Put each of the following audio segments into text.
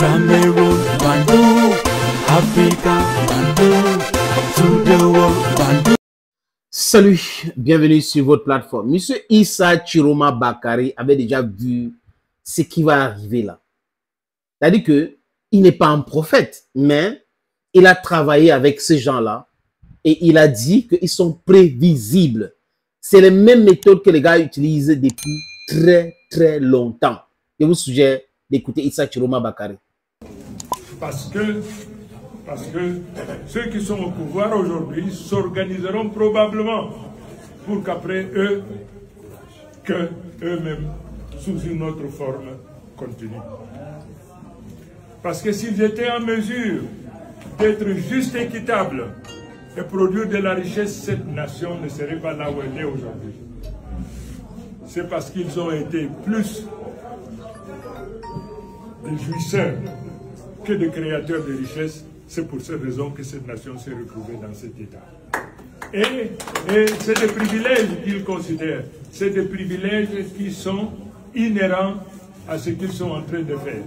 Cameroon, Bandung, Africa, Bandung, to the world, Bandung. Salut, bienvenue sur votre plateforme. Monsieur Issa Chiroma Bakary avait déjà vu ce qui va arriver là. C'est-à-dire qu'il n'est pas un prophète, mais il a travaillé avec ces gens-là et il a dit qu'ils sont prévisibles. C'est les mêmes méthodes que les gars utilisent depuis très longtemps. Je vous suggère d'écouter Issa Chiroma Bakary. Parce que ceux qui sont au pouvoir aujourd'hui s'organiseront probablement pour qu'après eux, eux-mêmes, sous une autre forme, continuent. Parce que s'ils étaient en mesure d'être juste et équitables et produire de la richesse, cette nation ne serait pas là où elle est aujourd'hui. C'est parce qu'ils ont été plus des jouisseurs que des créateurs de richesse. C'est pour cette raison que cette nation s'est retrouvée dans cet état. Et c'est des privilèges qu'ils considèrent. C'est des privilèges qui sont inhérents à ce qu'ils sont en train de faire.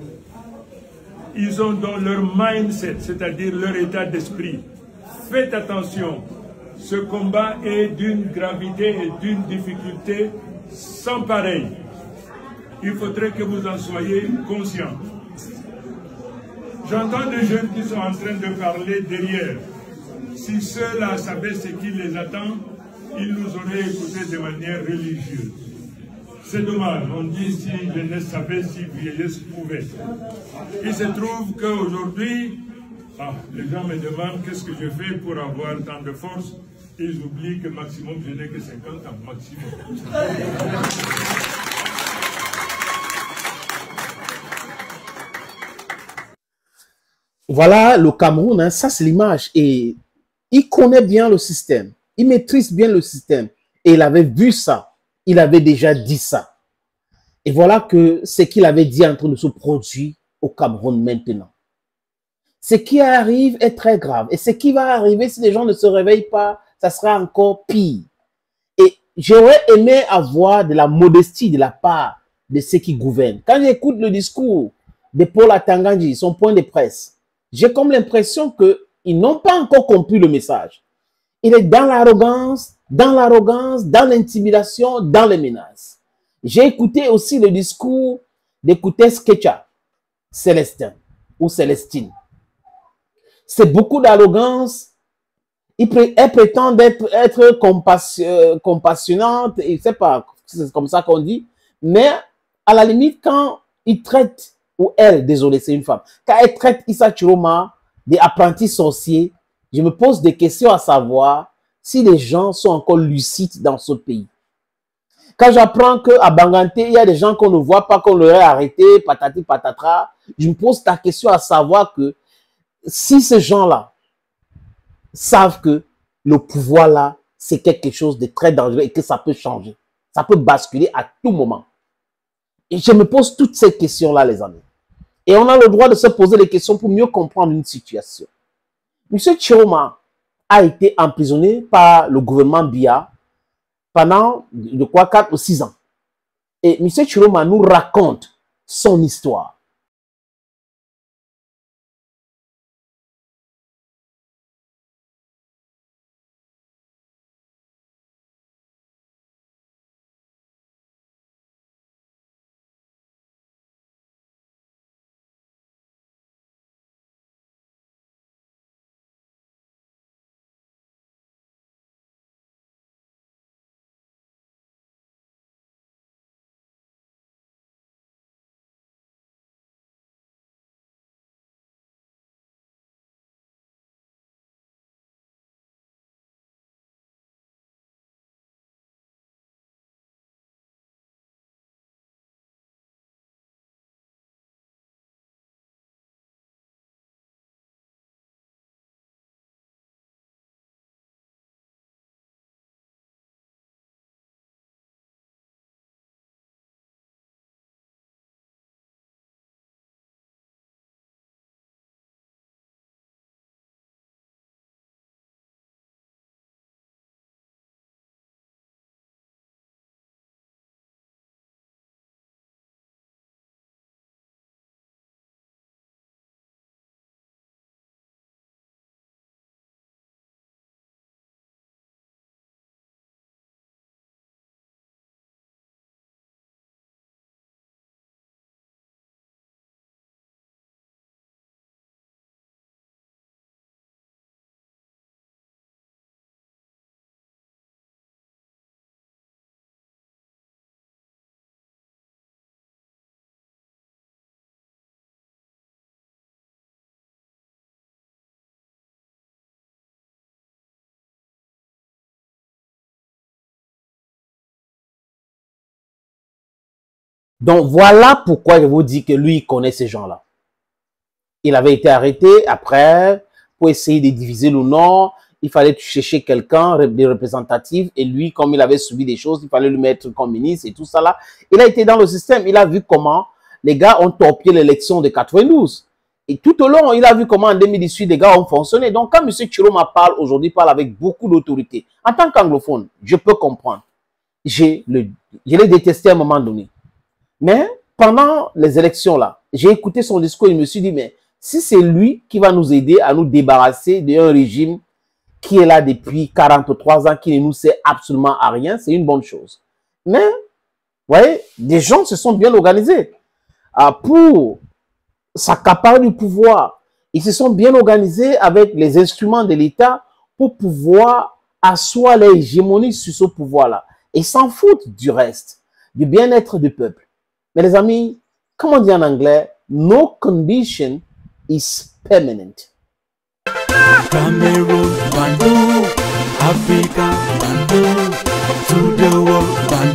Ils ont dans leur mindset, c'est-à-dire leur état d'esprit. Faites attention, ce combat est d'une gravité et d'une difficulté sans pareil. Il faudrait que vous en soyez conscients. J'entends des jeunes qui sont en train de parler derrière. Si ceux-là savaient ce qui les attend, ils nous auraient écoutés de manière religieuse. C'est dommage, on dit si jeunesse savait, si vieillesse pouvait. Il se trouve qu'aujourd'hui, les gens me demandent qu'est-ce que je fais pour avoir tant de force. Ils oublient que maximum, je n'ai que 50 ans, maximum. Voilà le Cameroun, hein, ça c'est l'image. Et il connaît bien le système. Il maîtrise bien le système. Et il avait vu ça. Il avait déjà dit ça. Et voilà que ce qu'il avait dit est en train de se produire au Cameroun maintenant. Ce qui arrive est très grave. Et ce qui va arriver si les gens ne se réveillent pas, ça sera encore pire. Et j'aurais aimé avoir de la modestie de la part de ceux qui gouvernent. Quand j'écoute le discours de Paul Atangandji, son point de presse, j'ai comme l'impression qu'ils n'ont pas encore compris le message. Il est dans l'arrogance, dans l'intimidation, dans les menaces. J'ai écouté aussi le discours d'écouter Sketcha, Célestin ou Célestine. C'est beaucoup d'arrogance. Elle prétend être compassionnante, et c'est pas, c'est comme ça qu'on dit, mais à la limite, quand il traite, ou elle, désolé, c'est une femme, quand elle traite Issa Chiroma des apprentis sorciers, je me pose des questions à savoir si les gens sont encore lucides dans ce pays. Quand j'apprends qu'à Banganté, il y a des gens qu'on ne voit pas, qu'on leur a arrêté, patati patatra, je me pose la question à savoir que si ces gens-là savent que le pouvoir là, c'est quelque chose de très dangereux et que ça peut changer. Ça peut basculer à tout moment. Et je me pose toutes ces questions-là, les amis. Et on a le droit de se poser des questions pour mieux comprendre une situation. Monsieur Chiroma a été emprisonné par le gouvernement Biya pendant, je crois, 4 ou 6 ans. Et monsieur Chiroma nous raconte son histoire. Donc, voilà pourquoi je vous dis que lui, il connaît ces gens-là. Il avait été arrêté après pour essayer de diviser le Nord. Il fallait chercher quelqu'un, des représentatifs. Et lui, comme il avait subi des choses, il fallait le mettre comme ministre et tout ça là. Il a été dans le système. Il a vu comment les gars ont torpillé l'élection de 92. Et tout au long, il a vu comment en 2018, les gars ont fonctionné. Donc, quand M. Chiroma parle aujourd'hui, parle avec beaucoup d'autorité. En tant qu'anglophone, je peux comprendre. Je l'ai détesté à un moment donné. Mais pendant les élections là, j'ai écouté son discours et je me suis dit, mais si c'est lui qui va nous aider à nous débarrasser d'un régime qui est là depuis 43 ans, qui ne nous sert absolument à rien, c'est une bonne chose. Mais, vous voyez, des gens se sont bien organisés pour s'accaparer du pouvoir. Ils se sont bien organisés avec les instruments de l'État pour pouvoir asseoir leur hégémonie sur ce pouvoir-là. Et s'en foutent du reste, du bien-être du peuple. Mais les amis, comme on dit en anglais, no condition is permanent. Cameroon, Bandung, Africa, Bandung, to the world, Bandung.